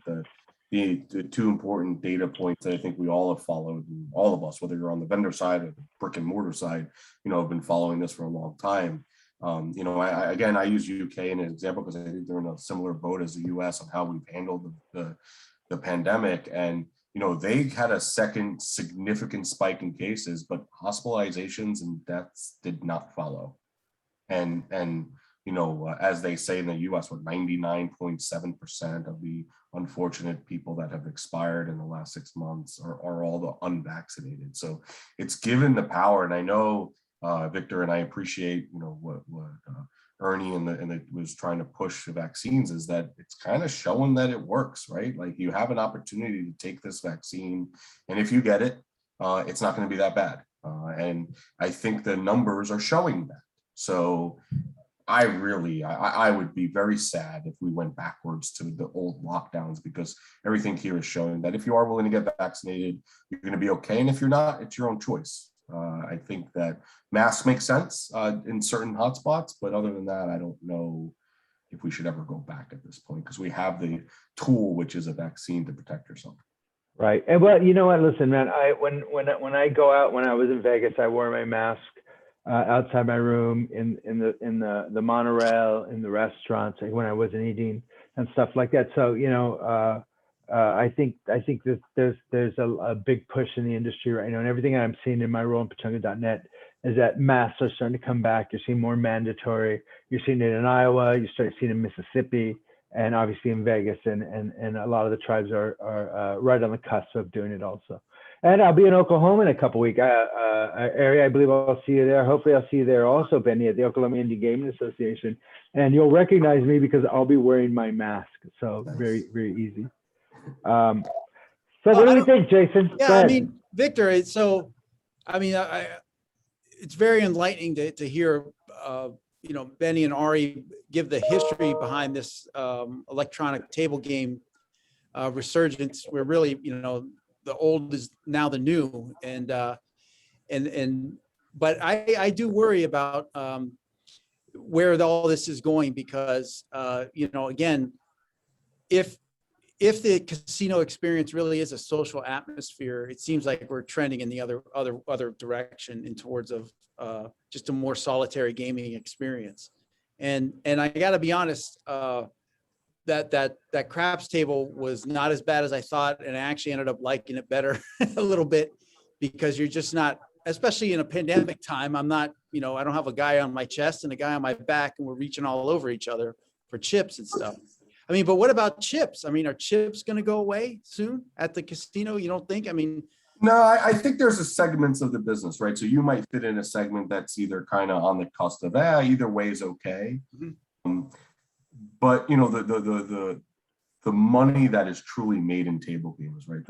the two important data points that I think we all have followed, and all of us, whether you're on the vendor side or the brick and mortar side, have been following this for a long time. I use UK as an example because I think they're in a similar boat as the US on how we've handled the pandemic. And they had a second significant spike in cases, but hospitalizations and deaths did not follow. And as they say in the US, what 99.7% of the unfortunate people that have expired in the last 6 months are all the unvaccinated. So it's given the power. And I know, Victor, and I appreciate, what Ernie and was trying to push the vaccines, is that it's kind of showing that it works, right? Like, you have an opportunity to take this vaccine, and if you get it, it's not going to be that bad. And I think the numbers are showing that. So I would be very sad if we went backwards to the old lockdowns, because everything here is showing that if you are willing to get vaccinated, you're going to be okay. And if you're not, it's your own choice. I think that masks make sense in certain hotspots, but other than that, I don't know if we should ever go back at this point, because we have the tool, which is a vaccine, to protect yourself. Right. And well, you know what? Listen, man. When I go out, when I was in Vegas, I wore my mask outside my room, in the monorail, in the restaurants, when I wasn't eating and stuff like that. So I think that there's a big push in the industry right now, and everything I'm seeing in my role in Pachanga.net is that masks are starting to come back. You're seeing more mandatory. You're seeing it in Iowa. You're starting to see it in Mississippi, and obviously in Vegas, and a lot of the tribes are right on the cusp of doing it also. And I'll be in Oklahoma in a couple weeks. Ari, I believe I'll see you there. Hopefully I'll see you there also, Bennie, at the Oklahoma Indian Gaming Association. And you'll recognize me because I'll be wearing my mask. So Nice. very, very easy. So what do you think, Jason? Yeah, I mean, Victor, it's very enlightening to hear, Bennie and Ari give the history behind this electronic table game resurgence, where really, the old is now the new. But I do worry about where all this is going, because, again, if the casino experience really is a social atmosphere, it seems like we're trending in the other direction, in towards of just a more solitary gaming experience. And I got to be honest, that craps table was not as bad as I thought, and I actually ended up liking it better a little bit, because you're just not, especially in a pandemic time, I'm not, I don't have a guy on my chest and a guy on my back, and we're reaching all over each other for chips and stuff. I mean, but what about chips? I mean, are chips going to go away soon at the casino? You don't think? I mean, no, I think there's a segments of the business, right? So you might fit in a segment that's either kind of on the cusp of either way is okay. Mm-hmm. But the money that is truly made in table games, right?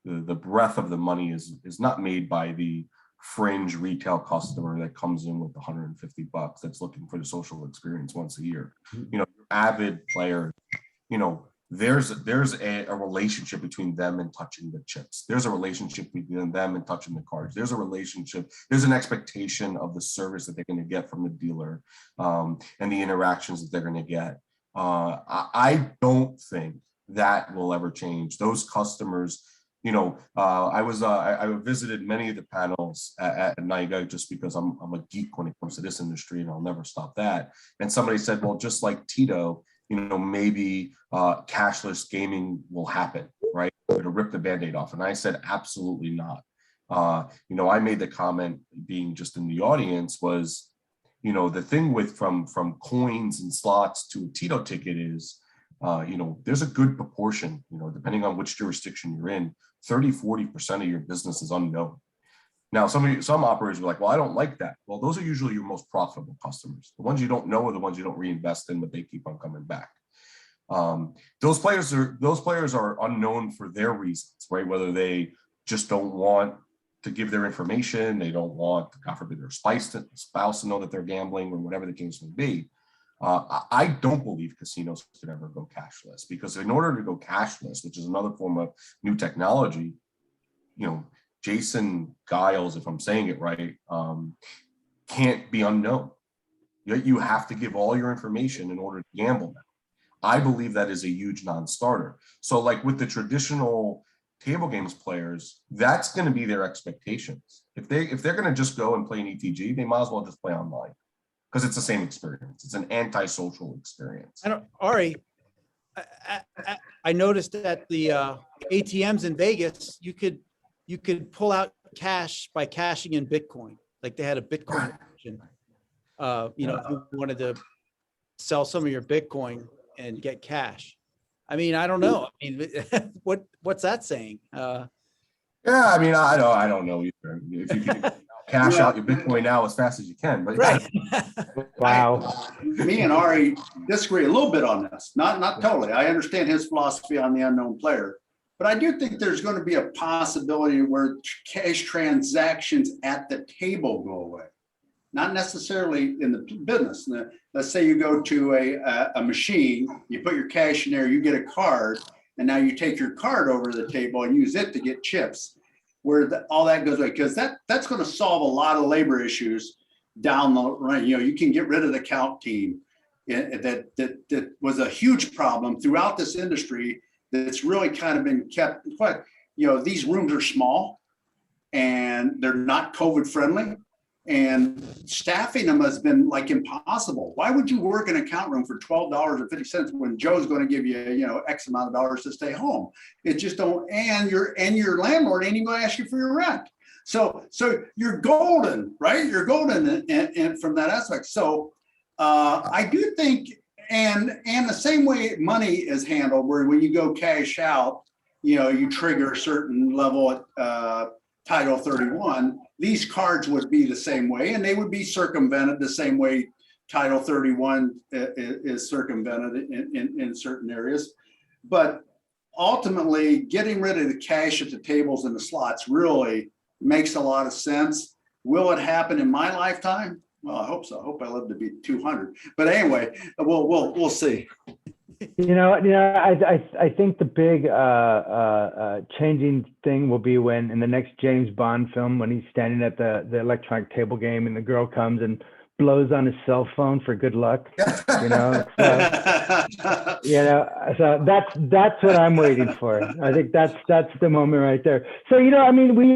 The breadth of the money is not made by the fringe retail customer that comes in with $150 that's looking for the social experience once a year. Avid player, there's a relationship between them and touching the chips. There's a relationship between them and touching the cards. There's a relationship. There's an expectation of the service that they're going to get from the dealer, and the interactions that they're going to get. I don't think that will ever change. Those customers, I visited many of the panels at NIGA, just because I'm a geek when it comes to this industry, and I'll never stop that. And somebody said, well, just like Tito, maybe cashless gaming will happen, right? To rip the Band-Aid off. And I said, absolutely not. I made the comment, being just in the audience, was, the thing with from coins and slots to a Tito ticket is, there's a good proportion, depending on which jurisdiction you're in, 30-40% of your business is unknown. Now, some operators are like, well, I don't like that. Well, those are usually your most profitable customers. The ones you don't know are the ones you don't reinvest in, but they keep on coming back. Those players are unknown for their reasons, right? Whether they just don't want to give their information, they don't want, God forbid, their spouse to know that they're gambling, or whatever the case may be. I don't believe casinos could ever go cashless, because in order to go cashless, which is another form of new technology, Jason Giles, if I'm saying it right, can't be unknown. You have to give all your information in order to gamble now. I believe that is a huge non-starter. So like with the traditional table games players, that's going to be their expectations. If they're going to just go and play an ETG, they might as well just play online, because it's the same experience. It's an anti-social experience. Ari, I noticed that the ATMs in Vegas, you could pull out cash by cashing in Bitcoin. Like they had a Bitcoin option. If you wanted to sell some of your Bitcoin and get cash. I mean, I don't know. I mean, what's that saying? Yeah, I mean, I don't know either. If you can cash out your Bitcoin now as fast as you can, but right. Wow. Me and Ari disagree a little bit on this. Not totally. I understand his philosophy on the unknown player, but I do think there's going to be a possibility where cash transactions at the table go away. Not necessarily in the business. Let's say you go to a machine, you put your cash in there, you get a card, and now you take your card over to the table and use it to get chips, where all that goes away, because that's going to solve a lot of labor issues down the line. You can get rid of the count team. That was a huge problem throughout this industry. That's really kind of been kept. But these rooms are small, and they're not COVID friendly. And staffing them has been like impossible. Why would you work in an account room for $12.50 when Joe's going to give you, X amount of dollars to stay home? It just don't, and your landlord ain't even going to ask you for your rent. So you're golden, right? You're golden and from that aspect. So I do think, and the same way money is handled, where when you go cash out, you trigger a certain level at Title 31, these cards would be the same way, and they would be circumvented the same way Title 31 is circumvented in certain areas. But ultimately, getting rid of the cash at the tables and the slots really makes a lot of sense. Will it happen in my lifetime? Well, I hope so. I hope I live to be 200. But anyway, we'll see. I think the big changing thing will be when in the next James Bond film, when he's standing at the electronic table game and the girl comes and blows on his cell phone for good luck. So that's what I'm waiting for. I think that's the moment right there. So we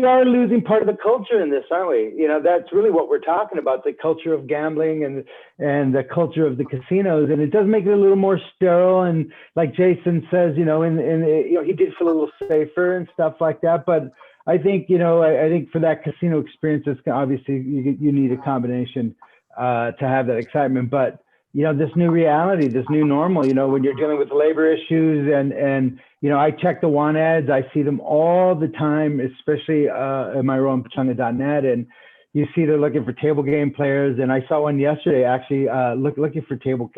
are losing part of the culture in this, aren't we? That's really what we're talking about, the culture of gambling and the culture of the casinos, and it does make it a little more sterile. And like Jason says, he did feel a little safer and stuff like that. But I think I think for that casino experience, it's obviously you need a combination to have that excitement. But this new reality, this new normal, when you're dealing with labor issues and I check the want ads, I see them all the time, especially in my role on Pachanga.net, and you see they're looking for table game players. And I saw one yesterday actually looking for table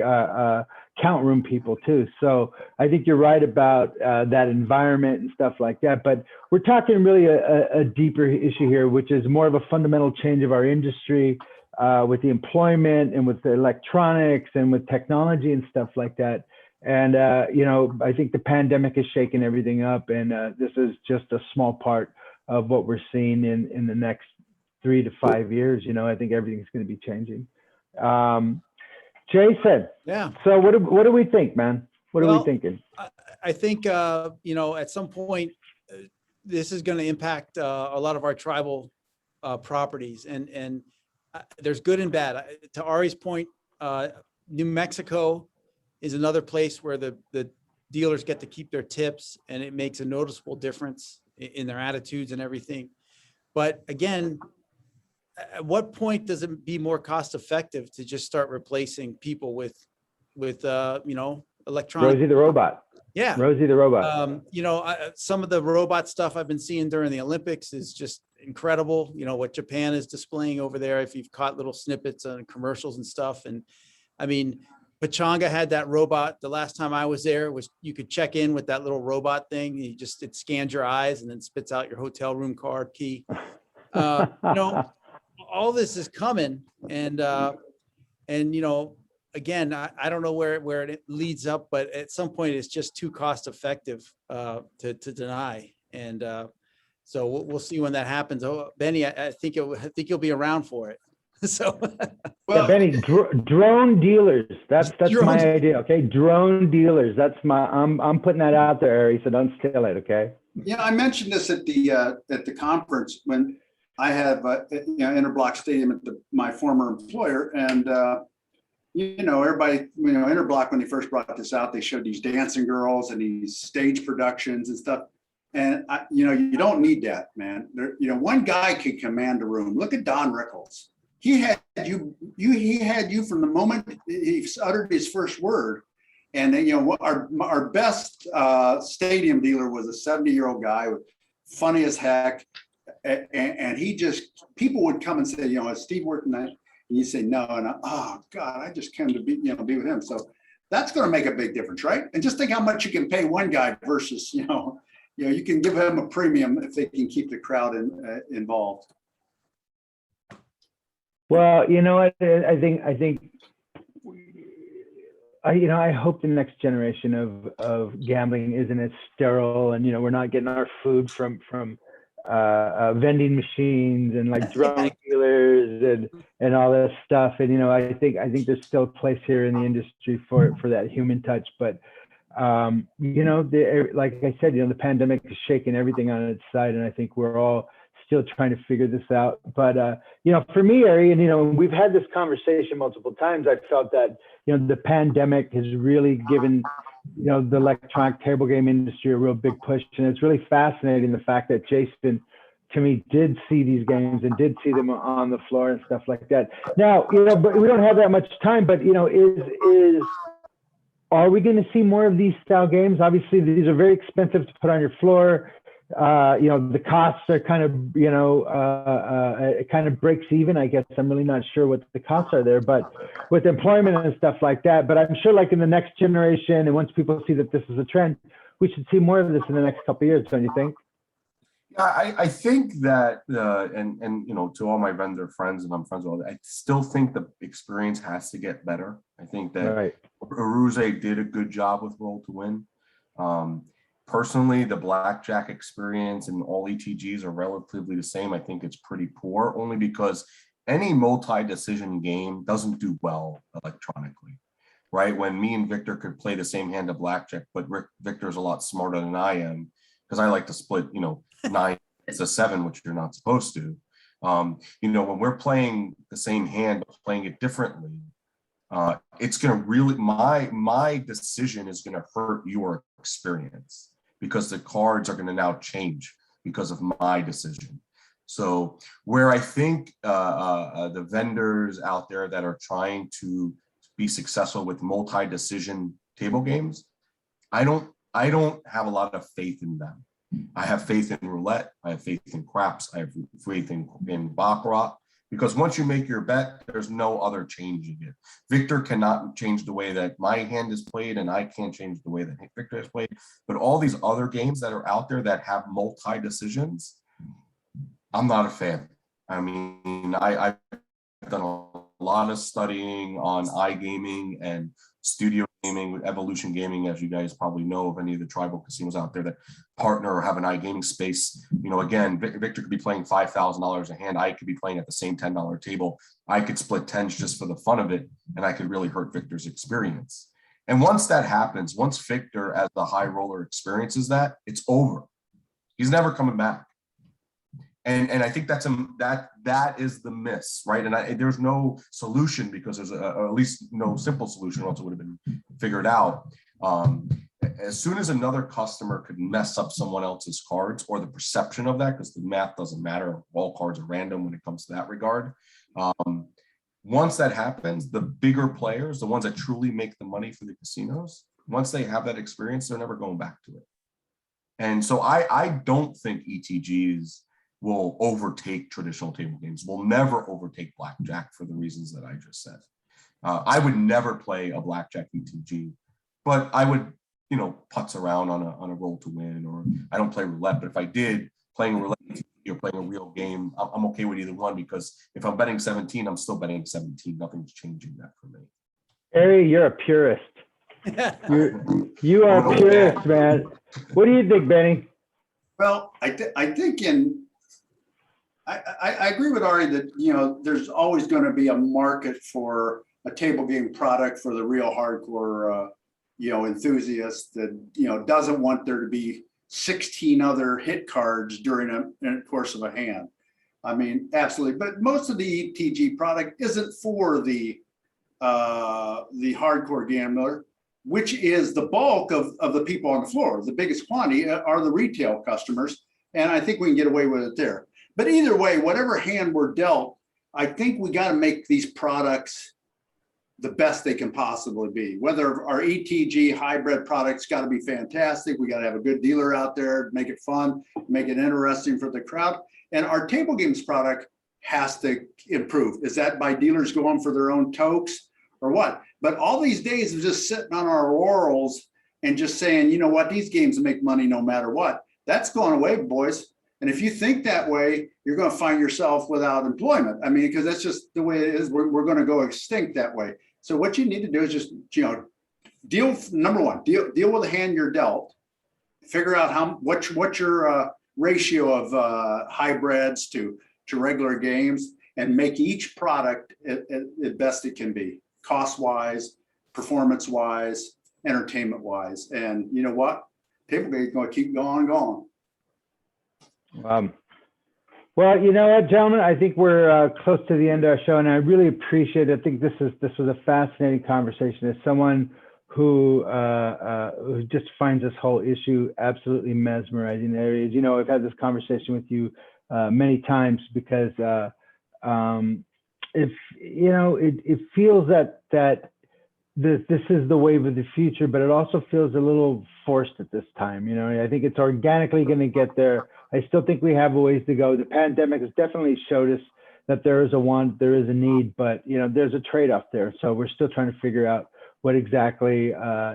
count room people too. So I think you're right about that environment and stuff like that. But we're talking really a deeper issue here, which is more of a fundamental change of our industry, with the employment and with the electronics and with technology and stuff like that. And, I think the pandemic has shaken everything up, and this is just a small part of what we're seeing in the next 3 to 5 years. I think everything's going to be changing. Jason. Yeah. So what do we think, man? What are we thinking? I think, at some point, this is going to impact a lot of our tribal properties, and there's good and bad. To Ari's point, New Mexico is another place where the dealers get to keep their tips, and it makes a noticeable difference in their attitudes and everything. But again, at what point does it be more cost effective to just start replacing people with electronic? Rosie the robot. Yeah. Rosie the robot. Some of the robot stuff I've been seeing during the Olympics is just incredible. What Japan is displaying over there, if you've caught little snippets on commercials and stuff. And I mean, Pachanga had that robot. The last time I was there was you could check in with that little robot thing. It scans your eyes and then spits out your hotel room card key. All this is coming, and again, I don't know where it leads up, but at some point it's just too cost effective to deny. And so we'll see when that happens. Oh, Benny, I think you'll be around for it. So Yeah, Benny, drone dealers. That's Drone- my idea. Okay, drone dealers. That's my. I'm putting that out there, Ari. So don't steal it. Okay. Yeah, I mentioned this at the conference when I have Interblock Stadium at my former employer, and everybody, Interblock, when they first brought this out, they showed these dancing girls and these stage productions and stuff. And you don't need that, man. One guy can command a room. Look at Don Rickles. He had you from the moment he uttered his first word. And then, our best stadium dealer was a 70-year-old guy, funny as heck. And people would come and say, is Steve working that? And you say, no. And oh God, I just came to be with him. So that's going to make a big difference, right? And just think how much you can pay one guy versus, you can give them a premium if they can keep the crowd involved. Well, you know what? I hope the next generation of gambling isn't as sterile, and we're not getting our food from vending machines and like drug dealers and all this stuff. And I think there's still a place here in the industry for that human touch. But like I said, the pandemic is shaking everything on its side, and I think we're all still trying to figure this out. But for me, Ari, and we've had this conversation multiple times. I felt that the pandemic has really given the electronic table game industry a real big push, and it's really fascinating the fact that Jason, to me, did see these games and did see them on the floor and stuff like that. Now, but we don't have that much time. But are we going to see more of these style games? Obviously, these are very expensive to put on your floor. The costs are kind of, it kind of breaks even, I guess. I'm really not sure what the costs are there, but with employment and stuff like that. But I'm sure like in the next generation, and once people see that this is a trend, we should see more of this in the next couple of years, don't you think? I think that, and to all my vendor friends, and I'm friends with all, I still think the experience has to get better. I think that Aruze did a good job with Roll to Win. Personally, the blackjack experience and all ETGs are relatively the same. I think it's pretty poor, only because any multi-decision game doesn't do well electronically, right? When me and Victor could play the same hand of blackjack, but Victor's a lot smarter than I am, because I like to split, 9 to 7, which you're not supposed to. When we're playing the same hand, but playing it differently, it's going to really, my decision is going to hurt your experience, because the cards are going to now change because of my decision. So where I think the vendors out there that are trying to be successful with multi-decision table games, I don't have a lot of faith in them. I have faith in roulette. I have faith in craps. I have faith in baccarat, because once you make your bet, there's no other changing it. Victor cannot change the way that my hand is played, and I can't change the way that Victor has played. But all these other games that are out there that have multi-decisions, I'm not a fan. I mean, I've done a lot of studying on iGaming and studio gaming, Evolution Gaming, as you guys probably know of any of the tribal casinos out there that partner or have an iGaming space. Again, Victor could be playing $5,000 a hand. I could be playing at the same $10 table. I could split tens just for the fun of it, and I could really hurt Victor's experience. And once that happens, once Victor as the high roller experiences that, it's over. He's never coming back. And I think that is the miss, right? And there's no solution, because there's at least no simple solution, or else it would have been figured out. As soon as another customer could mess up someone else's cards, or the perception of that, because the math doesn't matter, all cards are random when it comes to that regard. Once that happens, the bigger players, the ones that truly make the money for the casinos, once they have that experience, they're never going back to it. And so I don't think ETGs will overtake traditional table games, will never overtake blackjack for the reasons that I just said. I would never play a blackjack ETG, but I would, putz around on a roll to win, or I don't play roulette, but if I did, playing roulette or playing a real game, I'm okay with either one, because if I'm betting 17, I'm still betting 17. Nothing's changing that for me. Harry, you're a purist. You are a purist, man. What do you think, Benny? Well, I think I agree with Ari that, there's always going to be a market for a table game product for the real hardcore, enthusiast that, doesn't want there to be 16 other hit cards during a course of a hand. I mean, absolutely. But most of the ETG product isn't for the hardcore gambler, which is the bulk of the people on the floor. The biggest quantity are the retail customers. And I think we can get away with it there. But either way, whatever hand we're dealt, I think we got to make these products the best they can possibly be. Whether our ETG hybrid products got to be fantastic. We got to have a good dealer out there, make it fun, make it interesting for the crowd. And our table games product has to improve. Is that by dealers going for their own tokes or what? But all these days of just sitting on our laurels and just saying, you know what, these games make money no matter what. That's going away, boys. And if you think that way, you're going to find yourself without employment. I mean, because that's just the way it is. We're going to go extinct that way. So what you need to do is just, deal. Number one, deal with the hand you're dealt. Figure out what's your ratio of hybrids to regular games, and make each product the best it can be, cost-wise, performance-wise, entertainment-wise. And you know what? Table games going to keep going and going. Well, you know what, gentlemen, I think we're close to the end of our show, and I really appreciate it. I think this was a fascinating conversation. As someone who just finds this whole issue absolutely mesmerizing areas. I've had this conversation with you many times because if it feels that this is the wave of the future, but it also feels a little forced at this time. I think it's organically going to get there. I still think we have a ways to go. The pandemic has definitely showed us that there is a want, there is a need, but there's a trade-off there. So we're still trying to figure out what exactly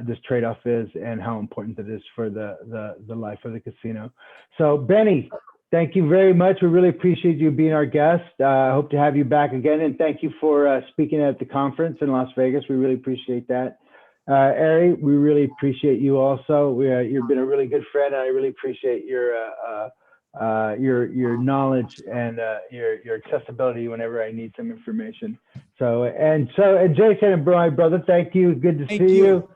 this trade-off is and how important it is for the life of the casino. So Bennie, thank you very much. We really appreciate you being our guest. I hope to have you back again, and thank you for speaking at the conference in Las Vegas. We really appreciate that. Ari, we really appreciate you also. You've been a really good friend, and I really appreciate your knowledge and your accessibility whenever I need some information. So Jason and my brother, thank you. Good to see you.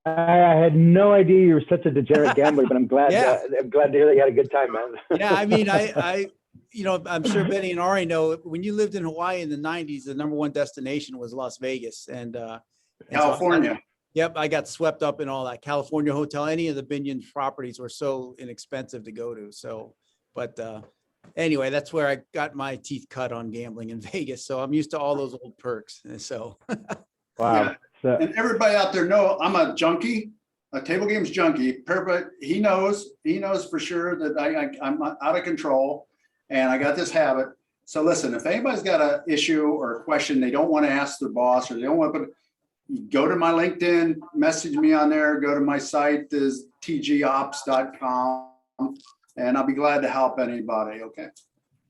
I had no idea you were such a degenerate gambler, but I'm glad. I'm glad to hear that you had a good time, man. Yeah, I mean, I'm sure Benny and Ari know, when you lived in Hawaii in the 90s, the #1 destination was Las Vegas and California. Yep, I got swept up in all that. California hotel, any of the Binion properties were so inexpensive to go to. So, but anyway, that's where I got my teeth cut on gambling in Vegas. So I'm used to all those old perks. And so, wow. Yeah. And everybody out there know I'm a junkie, a table games junkie. He knows for sure that I'm out of control and I got this habit. So listen, if anybody's got an issue or a question they don't want to ask their boss, or they don't want to go to my LinkedIn, message me on there, go to my site is tgops.com, and I'll be glad to help anybody. Okay.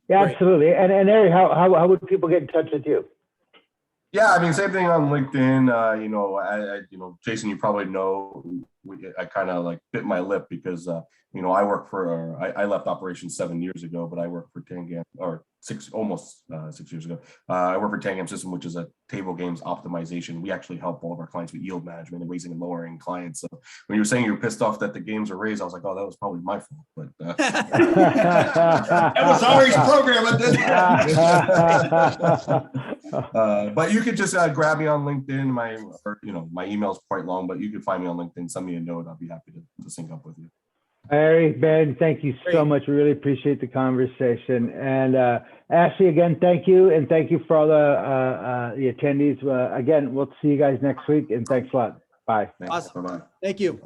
Yeah, absolutely. And Ari, how would people get in touch with you? Yeah, I mean, same thing on LinkedIn. Jason, you probably know, I kind of like bit my lip because, I work for, I left operations 7 years ago, but I work for Tangam, or almost 6 years ago. I work for Tangam System, which is a table games optimization. We actually help all of our clients with yield management and raising and lowering clients. So when you were saying you were pissed off that the games were raised, I was like, oh, that was probably my fault. But that was Ari's program at this. But you could just grab me on LinkedIn. My email's quite long, but you can find me on LinkedIn, send me a note. I'll be happy to sync up with you. Ari, Ben, thank you so much. We really appreciate the conversation. And Ashley, again, thank you. And thank you for all the attendees. Again, we'll see you guys next week. And thanks a lot. Bye. Awesome. Bye-bye. Thank you.